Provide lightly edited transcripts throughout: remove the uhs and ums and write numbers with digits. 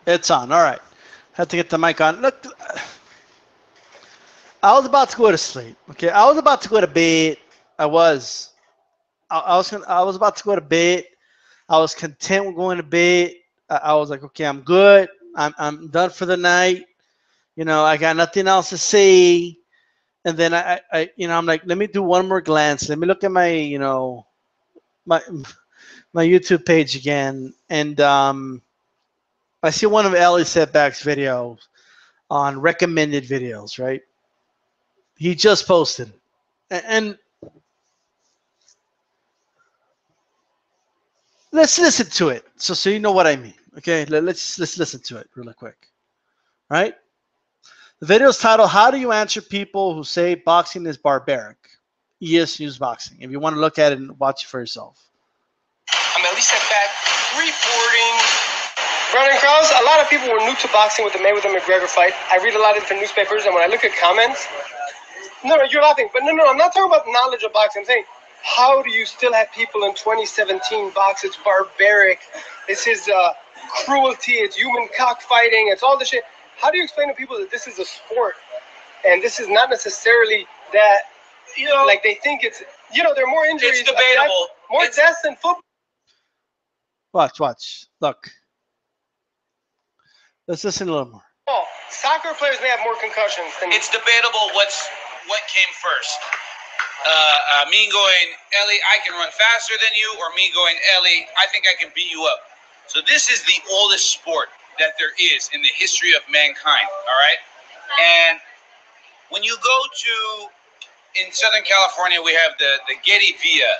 It's on. All right. Had to get the mic on. Look, I was about to go to sleep. Okay, I was about to go to bed. I was about to go to bed. I was content with going to bed. I was like, okay, I'm good. I'm done for the night. You know, I got nothing else to say. And then I'm like, let me do one more glance. Let me look at my, my my YouTube page again, and I see one of Ellie Seckbach's videos on recommended videos. Right? He just posted, and let's listen to it, so you know what I mean. Okay, let's listen to it really quick. Right? The video is titled "How Do You Answer People Who Say Boxing is Barbaric?" ES News Boxing. If you want to look at it and watch it for yourself. I'm Ellie Seckbach, reporting. Brandon Krause, a lot of people were new to boxing with the Mayweather-McGregor fight. I read a lot of different newspapers, and when I look at comments, no, you're laughing, but no, I'm not talking about knowledge of boxing. I'm saying, how do you still have people in 2017 box? It's barbaric. This is cruelty. It's human cockfighting. It's all this shit. How do you explain to people that this is a sport, and this is not necessarily that, like they think it's, there are more injuries. It's debatable. More deaths than football. Watch. Look. Let's listen a little more. Soccer players may have more concussions than... It's debatable what came first. Me going, Ellie, I can run faster than you, or me going, Ellie, I think I can beat you up. So this is the oldest sport that there is in the history of mankind, all right? And when you go to, in Southern California, we have the Getty Villa,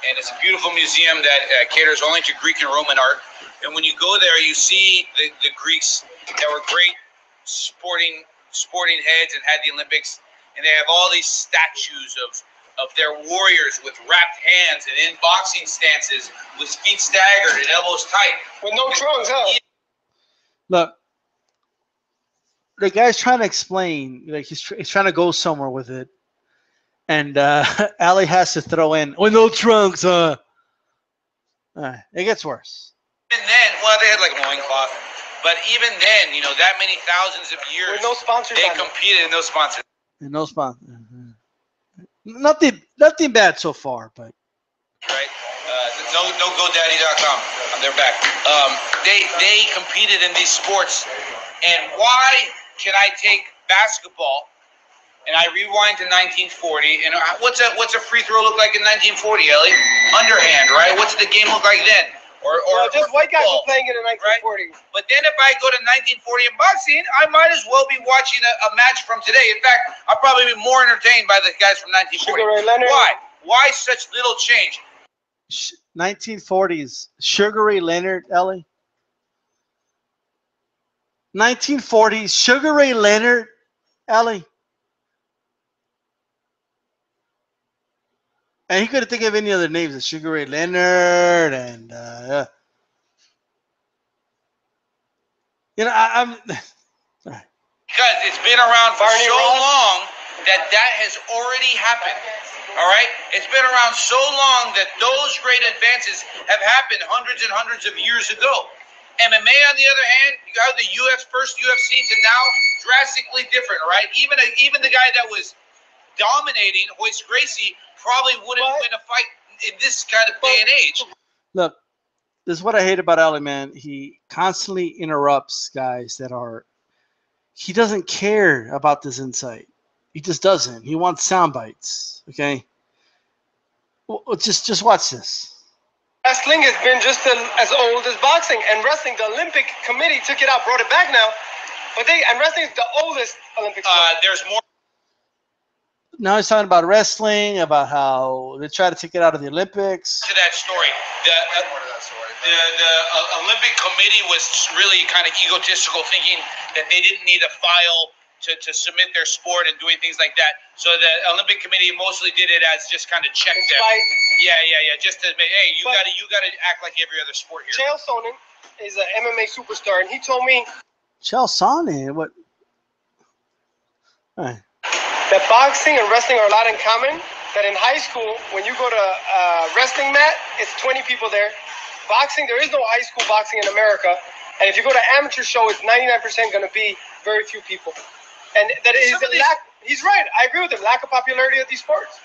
and it's a beautiful museum that caters only to Greek and Roman art. And when you go there, you see the Greeks that were great sporting heads and had the Olympics, and they have all these statues of their warriors with wrapped hands and in boxing stances with feet staggered and elbows tight. With no trunks, huh? Look, the guy's trying to explain, like he's trying to go somewhere with it, and Ali has to throw in, "Oh, no trunks, huh?" It gets worse. And then, well, they had like a loincloth, but even then, that many thousands of years, with no sponsors, they competed and no sponsors. And no sponsors. Nothing bad so far, but right. No GoDaddy.com. They're back. They competed in these sports, and why can I take basketball and I rewind to 1940? And what's a free throw look like in 1940, Ellie? Underhand, right? What's the game look like then? Or just white guys were playing it in 1940. Right? But then if I go to 1940 in boxing, I might as well be watching a match from today. In fact, I'll probably be more entertained by the guys from 1940. Why? Why such little change? 1940s. Sugar Ray Leonard, Ellie. 1940s. Sugar Ray Leonard, Ellie. And he couldn't think of any other names than Sugar Ray Leonard and I'm because it's been around for so long that has already happened. All right, it's been around so long that those great advances have happened hundreds and hundreds of years ago. MMA, on the other hand, you got the first UFC to now drastically different. All right, even the guy that was dominating, Royce Gracie, probably wouldn't win a fight in this kind of day and age. Look, this is what I hate about Ali, man. He constantly interrupts guys that are. He doesn't care about this insight. He just doesn't. He wants sound bites. Okay. Well, just watch this. Wrestling has been just as old as boxing, and wrestling, the Olympic Committee took it out, brought it back now. But wrestling is the oldest Olympic sport. There's more. Now he's talking about wrestling, about how they try to take it out of the Olympics. To that story, the Olympic Committee was really kind of egotistical, thinking that they didn't need a file to submit their sport and doing things like that. So the Olympic Committee mostly did it as just kind of check them. Yeah. Just to admit, hey, you gotta act like every other sport here. Chael Sonnen is an MMA superstar, and he told me. Chael Sonnen, what? All right. That boxing and wrestling are a lot in common. That in high school, when you go to a wrestling mat, it's 20 people there. Boxing, there is no high school boxing in America. And if you go to amateur show, it's 99% going to be very few people. And that is lack. He's right. I agree with him. Lack of popularity of these sports.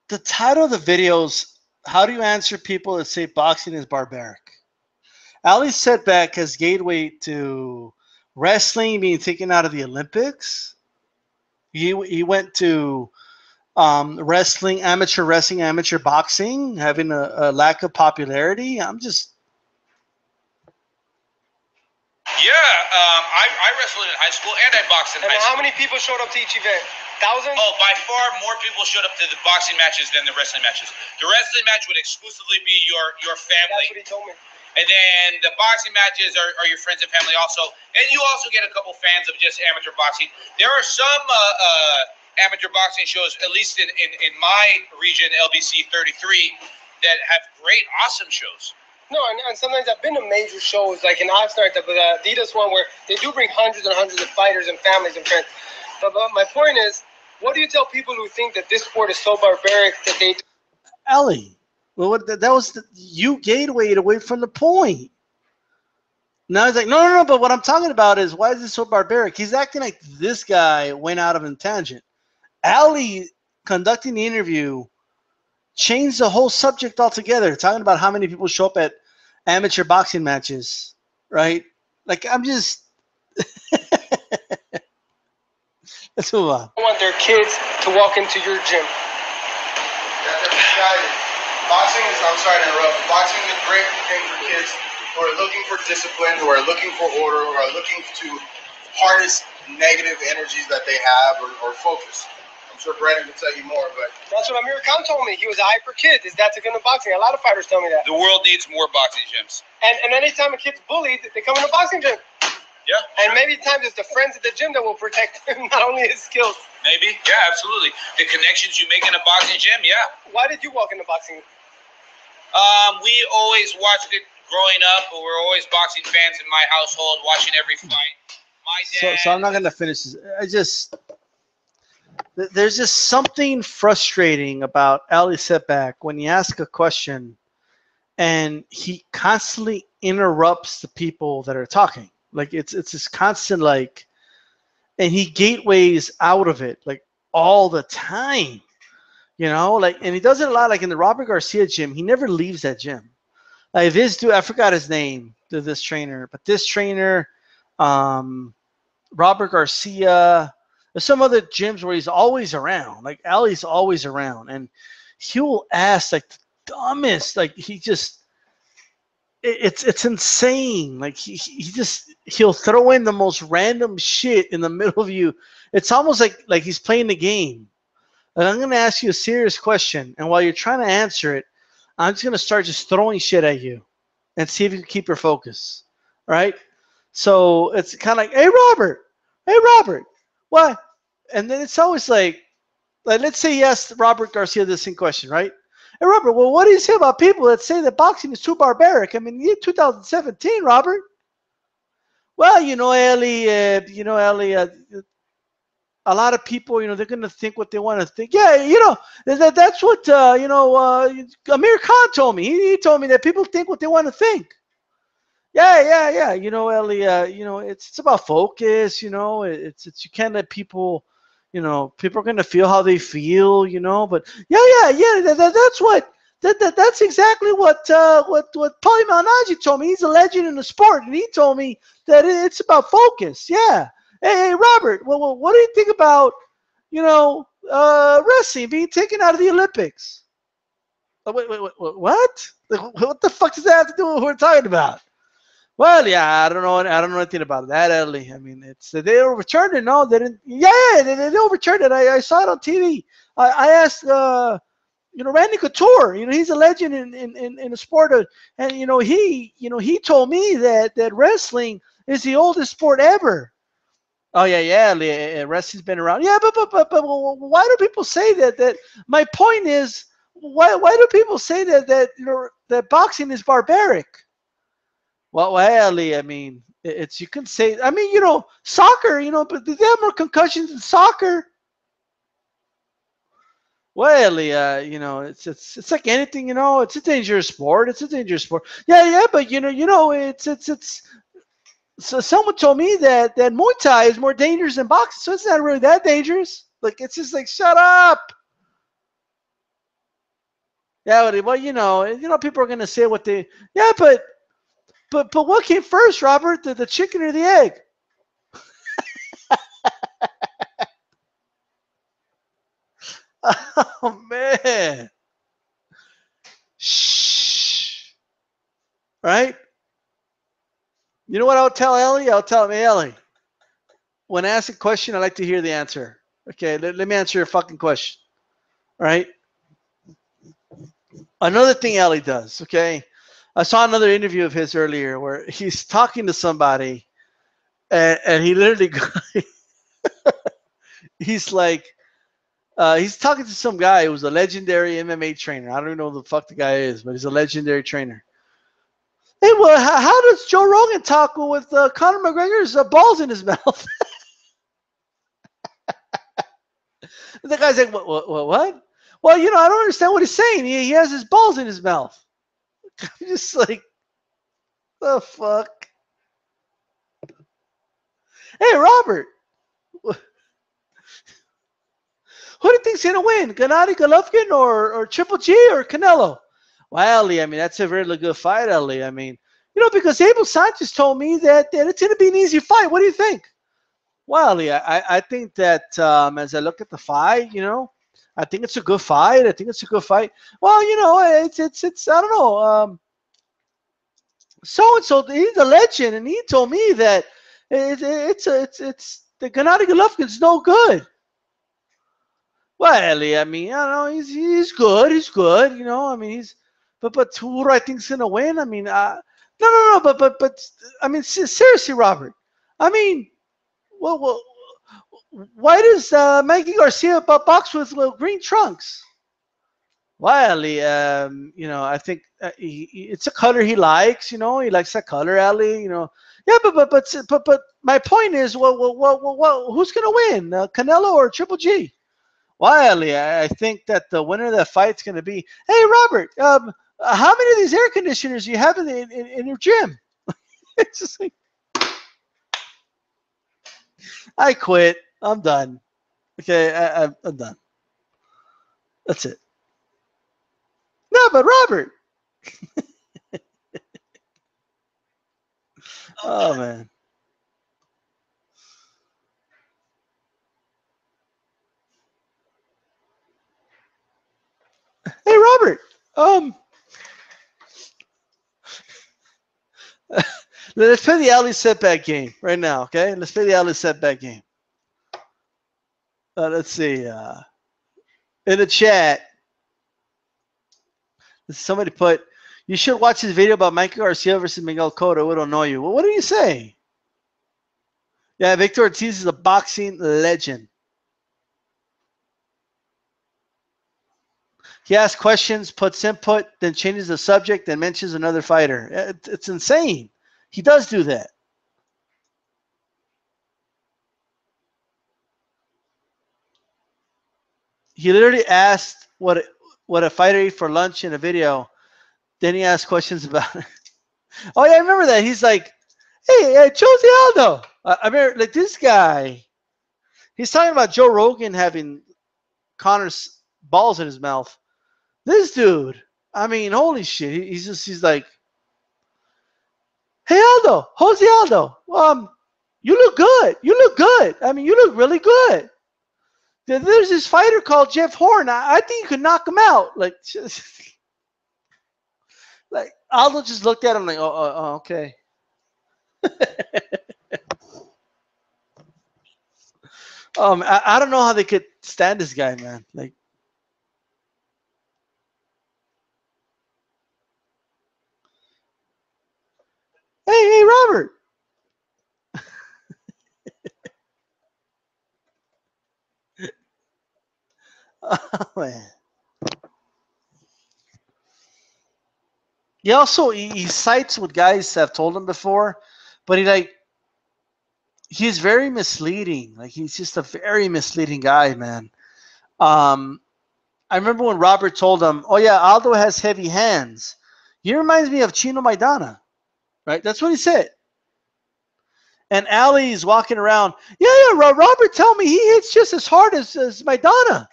The title of the videos, how do you answer people that say boxing is barbaric? Ellie Seckbach has gateway to wrestling being taken out of the Olympics. He went to wrestling, amateur boxing, having a lack of popularity. I'm just... Yeah, I wrestled in high school and I boxed in high school. And how many people showed up to each event? Thousands? Oh, by far more people showed up to the boxing matches than the wrestling matches. The wrestling match would exclusively be your family. That's what he told me. And then the boxing matches are your friends and family also. And you also get a couple fans of just amateur boxing. There are some amateur boxing shows, at least in my region, LBC 33, that have great, awesome shows. No, and sometimes I've been to major shows, like in Oxnard, the Adidas one, where they do bring hundreds and hundreds of fighters and families and friends. But my point is, what do you tell people who think that this sport is so barbaric that they... Ellie, well, that was you gatewayed away from the point. Now he's like, no, but what I'm talking about is, why is this so barbaric? He's acting like this guy went out of a tangent. Ellie, conducting the interview, changed the whole subject altogether, talking about how many people show up at amateur boxing matches, right? Like, I'm just... Let's move on. I want their kids to walk into your gym. That's exciting. Boxing is, I'm sorry to interrupt, boxing is a great thing for kids who are looking for discipline, who are looking for order, who are looking to harness negative energies that they have or focus. I'm sure Brandon can tell you more, but... That's what Amir Khan told me. He was a hyper kid. His dad's a good in boxing. A lot of fighters tell me that. The world needs more boxing gyms. And anytime a kid's bullied, they come in a boxing gym. Yeah. And maybe times it's the friends at the gym that will protect him, not only his skills. Maybe. Yeah, absolutely. The connections you make in a boxing gym, yeah. Why did you walk into boxing? We always watched it growing up. We were always boxing fans in my household, watching every fight. My dad... So I'm not going to finish this. There's just something frustrating about Ellie Seckbach when you ask a question and he constantly interrupts the people that are talking. Like, it's this constant, like, and he gateways out of it, like, all the time, you know, like, and he does it a lot, like in the Robert Garcia gym. He never leaves that gym. Like this dude, I forgot his name, this trainer, but this trainer, Robert Garcia, there's some other gyms where he's always around, like Ellie's always around, and he will ask, like, the dumbest, like, he just, it's insane. Like he'll throw in the most random shit in the middle of you. It's almost like he's playing the game. And I'm going to ask you a serious question, and while you're trying to answer it, I'm just going to start just throwing shit at you and see if you can keep your focus. All right? So it's kind of like, hey Robert, what? And then it's always like let's say yes, Robert Garcia, this same question, right? Hey, Robert, well, what do you say about people that say that boxing is too barbaric? I mean, 2017, Robert. Well, Ellie, a lot of people, they're going to think what they want to think. Yeah, that's what, Amir Khan told me. He told me that people think what they want to think. Yeah. Ellie, it's about focus, it's you can't let people... people are going to feel how they feel, but that's exactly what Paulie Malignaggi told me. He's a legend in the sport, and he told me that it's about focus. Yeah. Hey, Robert, well, what do you think about, wrestling being taken out of the Olympics? Oh, wait, what? What the fuck does that have to do with what we're talking about? Well, yeah, I don't know anything about that, Ellie. I mean, they overturned it. No, they didn't. Yeah, they overturned it. I saw it on TV. I asked, Randy Couture. He's a legend in the sport, and he told me that wrestling is the oldest sport ever. Oh yeah, Ellie, wrestling's been around. Yeah, but why do people say that? That my point is, why do people say that boxing is barbaric? Well, Ellie, I mean, you can say, I mean, soccer, but they have more concussions in soccer. Well, you know, it's like anything, you know. It's a dangerous sport. It's a dangerous sport. Yeah, but it's. So someone told me that Muay Thai is more dangerous than boxing, so it's not really that dangerous. Like it's just like shut up. Yeah, well, people are gonna say what they. Yeah, but what came first, Robert? The chicken or the egg? Oh man. Shh. Right? You know what I'll tell Ellie? I'll tell him, hey, Ellie, when I ask a question, I like to hear the answer. Okay, let me answer your fucking question. All right? Another thing Ellie does, okay? I saw another interview of his earlier where he's talking to somebody and he literally, he's like, he's talking to some guy who's a legendary MMA trainer. I don't even know who the fuck the guy is, but he's a legendary trainer. Hey, well, how does Joe Rogan talk with Conor McGregor's balls in his mouth? The guy's like, what? Well, I don't understand what he's saying. He has his balls in his mouth. I'm just like, the fuck? Hey, Robert, who do you think's going to win? Gennady Golovkin or Triple G or Canelo? Well, Ellie, I mean, that's a really good fight, Ellie. I mean, because Abel Sanchez told me that it's going to be an easy fight. What do you think? Well, yeah, I think that as I look at the fight, I think it's a good fight. Well, it's I don't know. So and so, he's a legend, and he told me that it's the Gennady Golovkin's no good. Well, I mean, I don't know, he's good. He's good. I mean, but who do I think's gonna win? I mean, no, but I mean, seriously, Robert. I mean. Well, why does Mikey Garcia box with green trunks? Well, I think it's a color he likes. He likes that color, Ali. Yeah, but my point is, who's gonna win, Canelo or Triple G? Well, I think that the winner of that fight's gonna be. Hey, Robert, how many of these air conditioners do you have in your gym? It's just like. I quit. I'm done. Okay, I'm done. That's it. No, but Robert. Oh man. Hey, Robert. Let's play the Ellie Seckbach game right now. Okay, let's play the Ellie Seckbach game. Let's see. In the chat, somebody put, you should watch this video about Mike Garcia versus Miguel Cotto. It will annoy you. Well, what do you say? Yeah, Victor Ortiz is a boxing legend. He asks questions, puts input, then changes the subject, then mentions another fighter. It's insane. He does do that. He literally asked what a fighter ate for lunch in a video. Then he asked questions about it. Oh, yeah, I remember that. He's like, hey, Jose Aldo. I mean, like this guy. He's talking about Joe Rogan having Conor's balls in his mouth. This dude, I mean, holy shit. He's like, hey, Aldo, Jose Aldo, you look good. You look good. I mean, you look really good. There's this fighter called Jeff Horn. I think you could knock him out. Like Aldo just looked at him like, oh okay. I don't know how they could stand this guy, man. Like, hey, Robert. Oh, man. He cites what guys have told him before, but he's very misleading. Like, he's just a very misleading guy, man. I remember when Robert told him, "Oh yeah, Aldo has heavy hands. He reminds me of Chino Maidana." Right? That's what he said. And Allie's walking around. Yeah, Robert told me he hits just as hard as Maidana.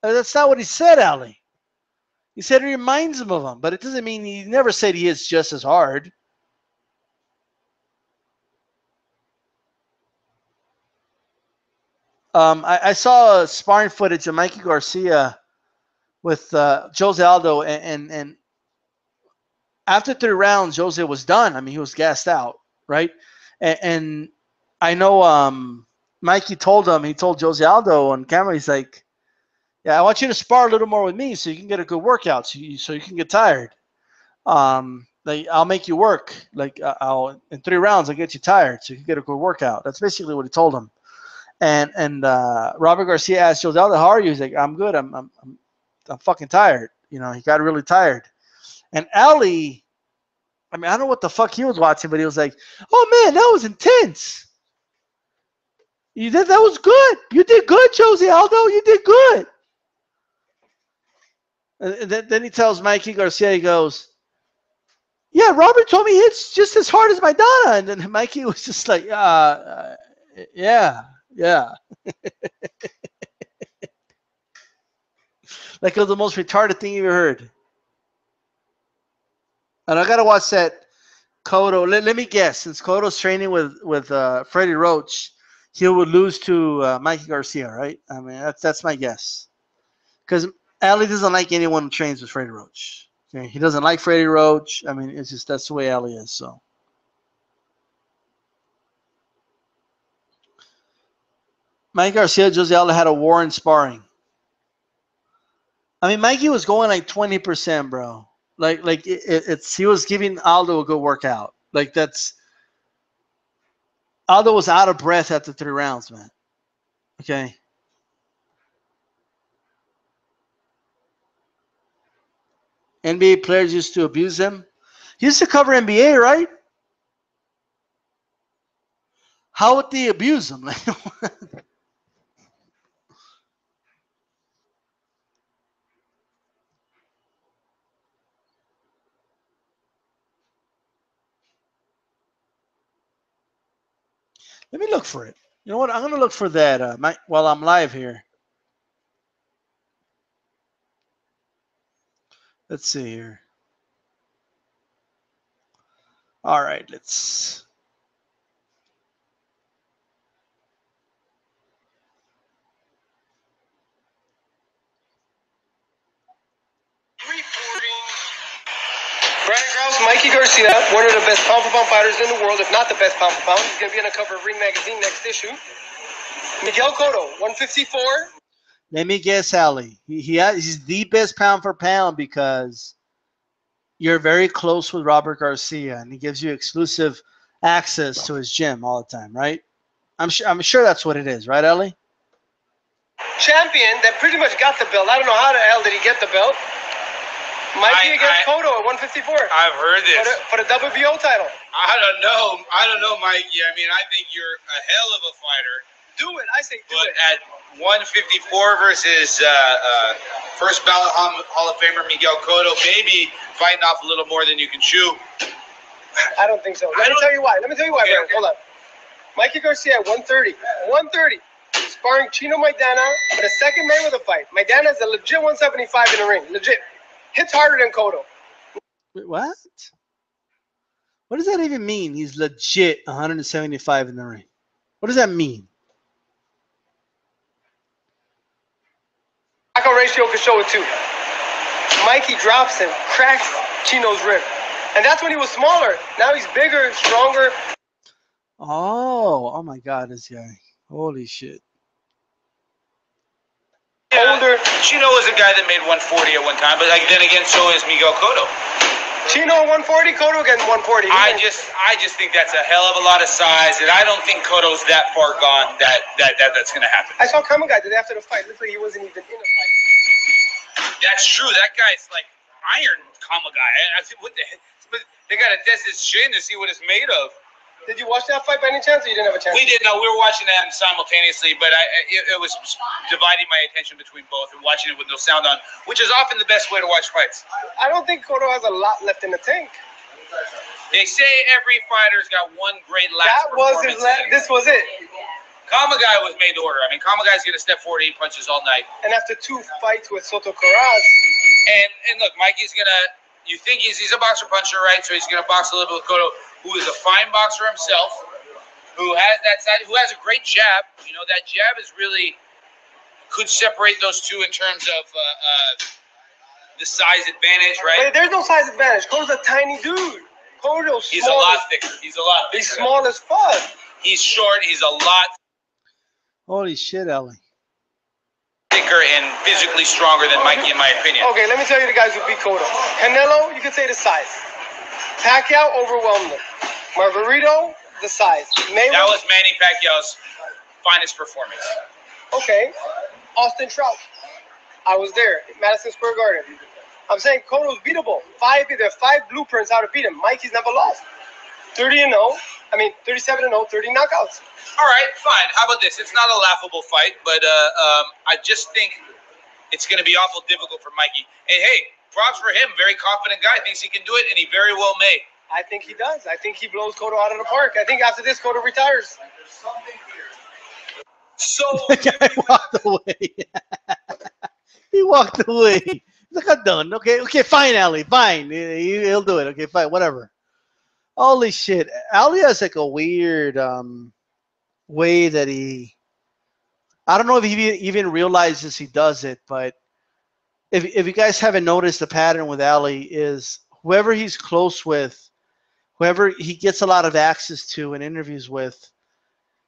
That's not what he said, Allie. He said it reminds him of him, but it doesn't mean he never said he hits just as hard. I saw sparring footage of Mikey Garcia with Jose Aldo, and after 3 rounds, Jose was done. I mean, he was gassed out, right? And I know Mikey told him, he told Jose Aldo on camera, he's like, yeah, I want you to spar a little more with me so you can get a good workout, so you can get tired. Like, I'll make you work. Like, I'll in 3 rounds, I'll get you tired so you can get a good workout. That's basically what he told him. And Robert Garcia asked Jose Aldo, how are you? He's like, I'm good. I'm fucking tired. You know, he got really tired. And Ellie, I mean, I don't know what the fuck he was watching, but he was like, oh man, that was intense. That was good. You did good, Jose Aldo. You did good. And then he tells Mikey Garcia, he goes, yeah, Robert told me he hits just as hard as Maidana. And then Mikey was just like, yeah. Like it was the most retarded thing you ever heard. And I gotta watch that Cotto. Let me guess. Since Cotto's training with Freddie Roach, he would lose to Mikey Garcia, right? I mean, that's my guess. Because Ali doesn't like anyone who trains with Freddie Roach. Okay? He doesn't like Freddie Roach. I mean, it's just that's the way Ali is. So. Mikey Garcia, Jose Aldo had a war in sparring. I mean, Mikey was going like 20%, bro. Like it's he was giving Aldo a good workout. Like Aldo was out of breath after 3 rounds, man. Okay. NBA players used to abuse him. He used to cover NBA, right? How would they abuse him? Let me look for it. You know what? I'm going to look for that while I'm live here. Let's see here. All right, let's. Brandon Krause, Mikey Garcia, one of the best pound-for-pound fighters in the world, if not the best pound-for-pound. He's going to be on the cover of Ring Magazine next issue. Miguel Cotto, 154. Let me guess, Ali. He's the best pound for pound because you're very close with Robert Garcia, and he gives you exclusive access to his gym all the time, right? I'm sure that's what it is, right, Ellie? Champion that pretty much got the belt. I don't know how the hell did he get the belt. Mikey against Cotto at 154. I've heard this. For the WBO title. I don't know, Mikey. I mean, I think you're a hell of a fighter. Do it. I say do it. At 154 versus first ballot Hall of Famer Miguel Cotto, maybe fighting off a little more than you can chew. I don't think so. Let me tell you why, Brandon. Hold on. Mikey Garcia at 130. 130. Sparring Chino Maidana for the second Mayweather fight. Maidana is a legit 175 in the ring. Legit. Hits harder than Cotto. Wait, what? What does that even mean? He's legit 175 in the ring. What does that mean? Knockout ratio could show it too. Mikey drops him, cracks Chino's rib. And that's when he was smaller. Now he's bigger, stronger. Oh my God, this guy. Holy shit. Older. Chino was a guy that made 140 at one time, but like then again, so is Miguel Cotto. Chino 140, Cotto again 140. I just think that's a hell of a lot of size, and I don't think Cotto's that far gone that's gonna happen. I saw Kama guy today after the fight. Looked like he wasn't even in a fight. That's true. That guy's like iron, Kama guy. I think what the heck? They gotta test his chin to see what it's made of. Did you watch that fight by any chance, or you didn't have a chance? We did. No, we were watching them simultaneously, but it was dividing my attention between both and watching it with no sound on, which is often the best way to watch fights. I don't think Cotto has a lot left in the tank. They say every fighter's got one great last That was his last. This was it. Kamagai was made to order. I mean, Kamagai's going to step forward 8 punches all night. And after 2 fights with Soto Carras. And look, Mikey's going to, you think he's a boxer puncher, right? So he's going to box a little bit with Cotto, who is a fine boxer himself, who has that side, who has a great jab. You know, that jab is really, could separate those two in terms of the size advantage, right? But there's no size advantage. Cotto's a tiny dude. Cotto's small. He's a lot thicker. He's a lot thicker. He's small as fuck. He's short. He's a lot Holy shit, Ellie. thicker and physically stronger than Mikey, in my opinion. Okay, let me tell you the guys who beat Cotto. Canelo, you could say the size. Pacquiao overwhelmed him. Margarito, the size. Mayweather. That was Manny Pacquiao's finest performance. Okay. Austin Trout. I was there at Madison Square Garden. I'm saying Cotto's beatable. There are 5 blueprints how to beat him. Mikey's never lost. 30-0. I mean, 37-0, 30 knockouts. All right, fine. How about this? It's not a laughable fight, but I just think it's going to be awful difficult for Mikey. And hey, props for him. Very confident guy. Thinks he can do it, and he very well may. I think he does. I think he blows Cotto out of the park. I think after this, Cotto retires. So The guy walked away. He walked away. He's like, I'm done. Okay, fine, Ali. Fine. He'll do it. Okay, fine. Whatever. Holy shit. Ali has like a weird way that I don't know if he even realizes he does it, but if you guys haven't noticed, the pattern with Ali is whoever he's close with, whoever he gets a lot of access to and interviews with,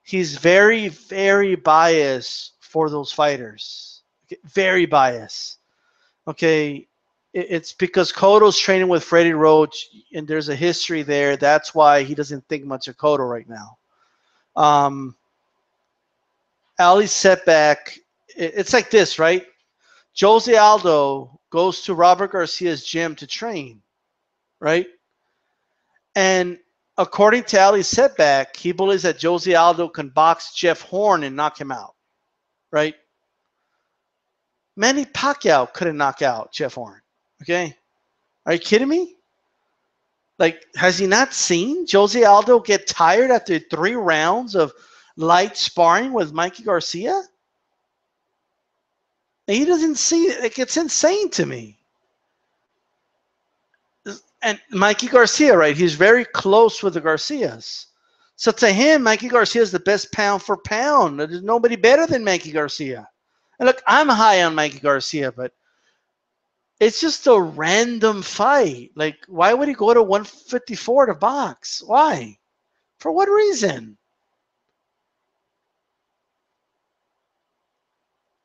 he's very, very biased for those fighters. Very biased. Okay, it's because Cotto's training with Freddie Roach, and there's a history there. That's why he doesn't think much of Cotto right now. Ellie Seckbach, it's like this, right? Jose Aldo goes to Robert Garcia's gym to train, right? And according to Ellie Seckbach, he believes that Jose Aldo can box Jeff Horn and knock him out, right? Manny Pacquiao couldn't knock out Jeff Horn, okay? Are you kidding me? Like, has he not seen Jose Aldo get tired after 3 rounds of light sparring with Mikey Garcia? And he doesn't see it. Like, it's insane to me. And Mikey Garcia, right? He's very close with the Garcias. So to him, Mikey Garcia is the best pound for pound. There's nobody better than Mikey Garcia. And look, I'm high on Mikey Garcia, but it's just a random fight. Like, why would he go to 154 to box? Why? For what reason?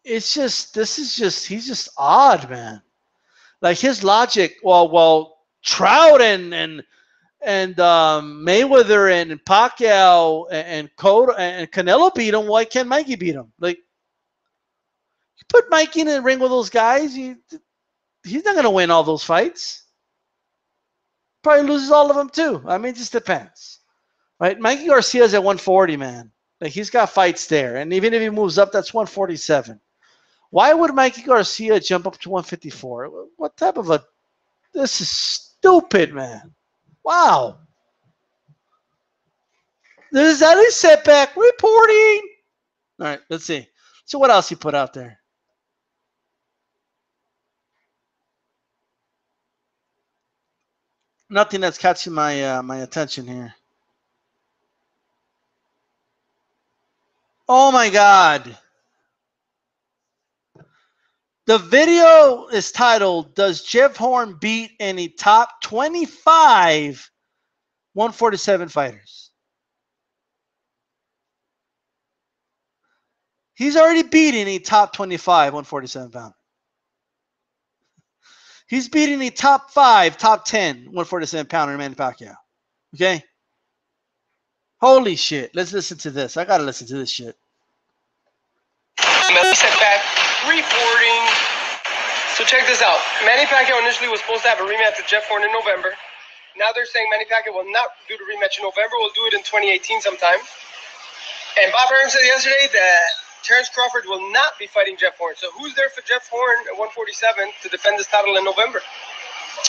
It's just, he's just odd, man. Like, his logic, well, Trout and Mayweather and Pacquiao and Cotto and Canelo beat him. Why can't Mikey beat him? Like, you put Mikey in the ring with those guys, he's not going to win all those fights. Probably loses all of them too. I mean, it just depends, right? Mikey Garcia's at 140, man. Like, he's got fights there, and even if he moves up, that's 147. Why would Mikey Garcia jump up to 154? What type of a? This is stupid, man. Wow. This is Ellie Seckbach reporting. All right, let's see. So what else he put out there? Nothing that's catching my my attention here. Oh my God. The video is titled, Does Jeff Horn Beat Any Top 25 147 Fighters? He's already beaten a top 25 147 pounder. He's beating a top 5, top 10 147 pounder Manny Pacquiao. Okay? Holy shit. Let's listen to this. I got to listen to this shit. Ellie Seckbach reporting. So check this out. Manny Pacquiao initially was supposed to have a rematch with Jeff Horn in November. Now they're saying Manny Pacquiao will not do the rematch in November. We'll do it in 2018 sometime. And Bob Arum said yesterday that Terrence Crawford will not be fighting Jeff Horn. So who's there for Jeff Horn at 147 to defend his title in November?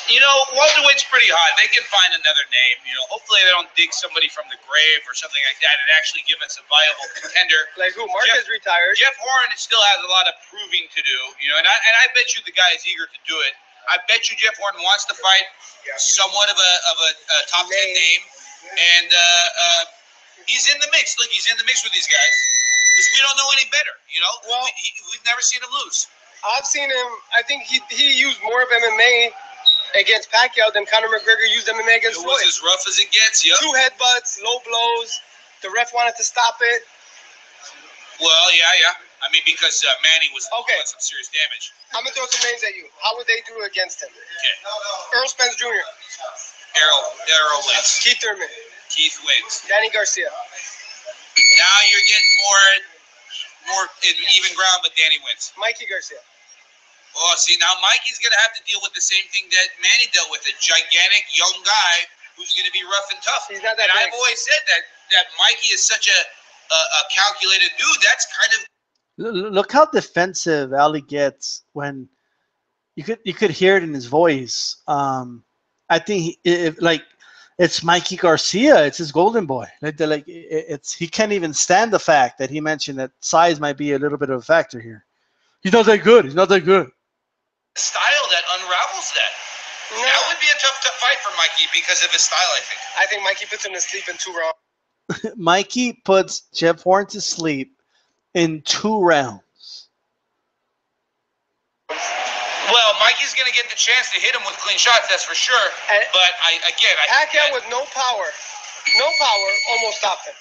You know, welterweight's pretty hot. They can find another name. You know, hopefully they don't dig somebody from the grave or something like that and actually give us a viable contender. Like who? Marquez retired. Jeff Horn still has a lot of proving to do. You know, and I bet you the guy is eager to do it. I bet you Jeff Horn wants to fight somewhat of a top 10 name, and he's in the mix. Look, he's in the mix with these guys because we don't know any better. You know, well, we've never seen him lose. I've seen him. I think he used more of MMA against Pacquiao than Conor McGregor used MMA against Floyd. It was as rough as it gets, yep. 2 headbutts, low blows. The ref wanted to stop it. Well, yeah. I mean, because Manny was doing some serious damage. I'm going to throw some names at you. How would they do against him? Okay. Earl Spence Jr. Errol wins. Keith Thurman. Keith wins. Danny Garcia. Now you're getting more in even ground, but Danny wins. Mikey Garcia. Oh, see, now Mikey's going to have to deal with the same thing that Manny dealt with, a gigantic young guy who's going to be rough and tough. He's not that big. I've always said that Mikey is such a calculated dude. That's kind of... Look how defensive Ali gets when you could hear it in his voice. I think it's Mikey Garcia. It's his golden boy. He can't even stand the fact that he mentioned that size might be a little bit of a factor here. He's not that good. He's not that good. Style that unravels that. No. That would be a tough fight for Mikey because of his style, I think. I think Mikey puts him to sleep in 2 rounds. Mikey puts Jeff Horn to sleep in 2 rounds. Well, Mikey's going to get the chance to hit him with clean shots, that's for sure. But Pacquiao with no power, almost stopped him.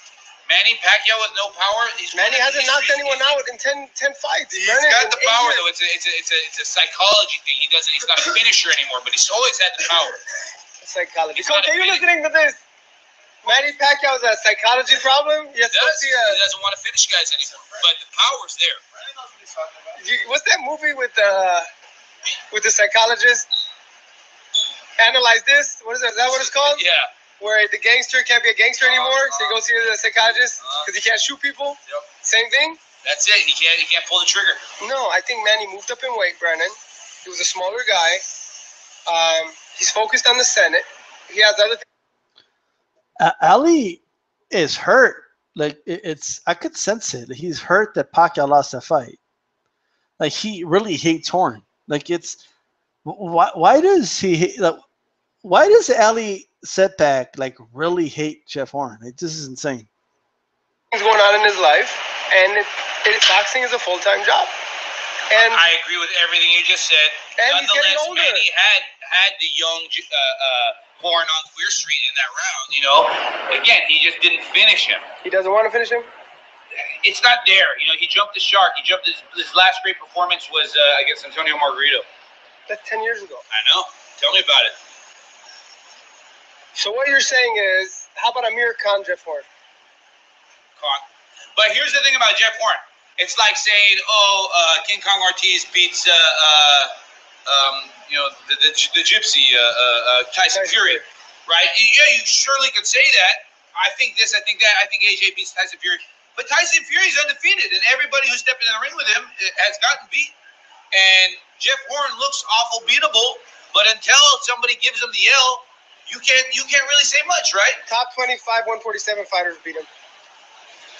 Manny Pacquiao with no power. Manny hasn't knocked anyone out in 10 fights. He's got the power, though. It's a psychology thing. He's not a finisher anymore, but he's always had the power. Psychology. So, are you listening to this? Manny Pacquiao is a psychology problem? Yes, he doesn't want to finish guys anymore, but the power's there. What's that movie with the psychologist? Analyze this. What is that? Is that what it's called? Yeah. Where the gangster can't be a gangster anymore, so he goes to the psychologist because he can't shoot people. Yep. Same thing. That's it. He can't pull the trigger. No, I think Manny moved up in weight, Brennan. He was a smaller guy. He's focused on the Senate. He has other things. Ali is hurt. I could sense it. He's hurt that Pacquiao lost that fight. Like, he really hates Horn. Why does Ellie Seckbach really hate Jeff Horn? This is insane. Things going on in his life, and boxing is a full-time job. And I agree with everything you just said. And he's getting older. Manny had the young Horn on Queer Street in that round. You know, again, he just didn't finish him. He doesn't want to finish him. It's not there. You know, he jumped the shark. His last great performance was against Antonio Margarito. That's 10 years ago. I know. Tell me about it. So what you're saying is, how about Amir Khan, Jeff Horn? But here's the thing about Jeff Horn. It's like saying, King Kong Ortiz beats, the gypsy, Tyson Fury, right? Yeah, you surely could say that. I think this, I think that. I think AJ beats Tyson Fury. But Tyson Fury's undefeated, and everybody who's stepping in the ring with him has gotten beat. And Jeff Horn looks awful beatable, but until somebody gives him the L, you can't really say much, right? Top 25 147 fighters beat him.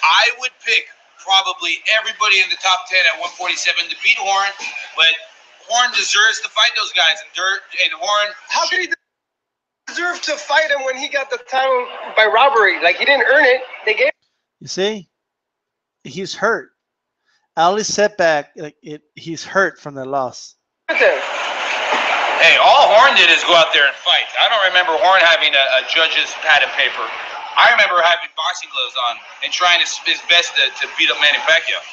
I would pick probably everybody in the top 10 at 147 to beat Horn, but Horn deserves to fight those guys, and Horn. How could he deserve to fight him when he got the title by robbery? Like, he didn't earn it. They gave. You see, he's hurt. Ali Seckbach, he's hurt from the loss. Hey, all Horn did is go out there and fight. I don't remember Horn having a judge's pad and paper. I remember having boxing gloves on and trying his best to beat up Manny Pacquiao.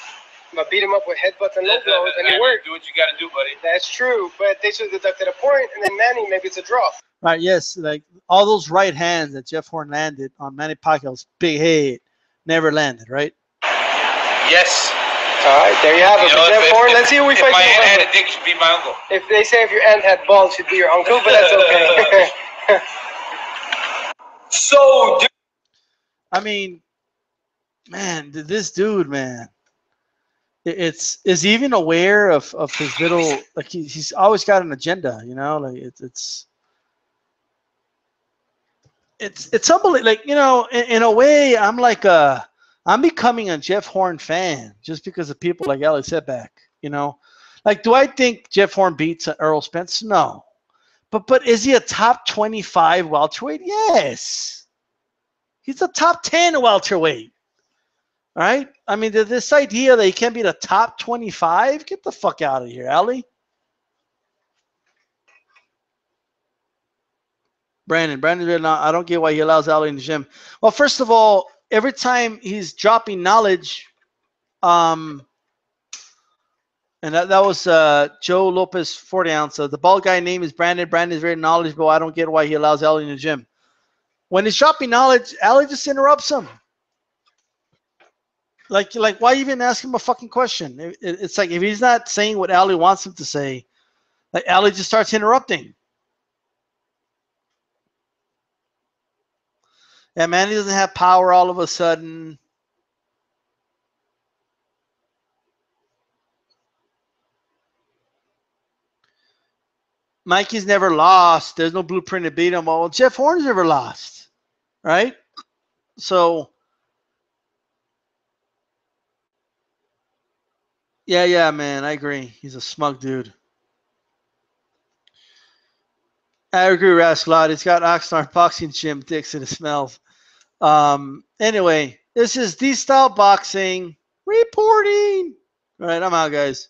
But beat him up with headbutts and low blows, and it worked. Do what you got to do, buddy. That's true, but they should have deducted a point, and then Manny, maybe it's a draw. Right, yes, all those right hands that Jeff Horn landed on Manny Pacquiao's big head never landed, right? Yes. All right, there you have it. Jeff Horn, let's see who we fight. If my aunt had a dick, she'd be my uncle. If they say if your aunt had balls, she'd be your uncle, but that's okay. So, I mean, man, this dude, man, is he even aware of his little, like he's always got an agenda, you know, like it's unbelievable. Like, you know, in a way, I'm becoming a Jeff Horn fan just because of people like Ellie Seckbach, you know. Like, do I think Jeff Horn beats Earl Spence? No. But is he a top 25 welterweight? Yes. He's a top 10 welterweight. All right? I mean, this idea that he can't be the top 25, get the fuck out of here, Ellie. Brandon, I don't get why he allows Ellie in the gym. Well, first of all, every time he's dropping knowledge, and that was Joe Lopez 40 ounce. The bald guy name is Brandon. Brandon is very knowledgeable. I don't get why he allows Ellie in the gym. When he's dropping knowledge, Ellie just interrupts him. Like why even ask him a fucking question? It's like if he's not saying what Ellie wants him to say, like Ellie just starts interrupting. Yeah, man, he doesn't have power all of a sudden. Mikey's never lost. There's no blueprint to beat him. Well, Jeff Horn's never lost, right? So, yeah, man, I agree. He's a smug dude. I agree with Rascalot. He's got Oxnard boxing gym dicks and it smells. Anyway, this is DStyleBoxing reporting. All right, I'm out, guys.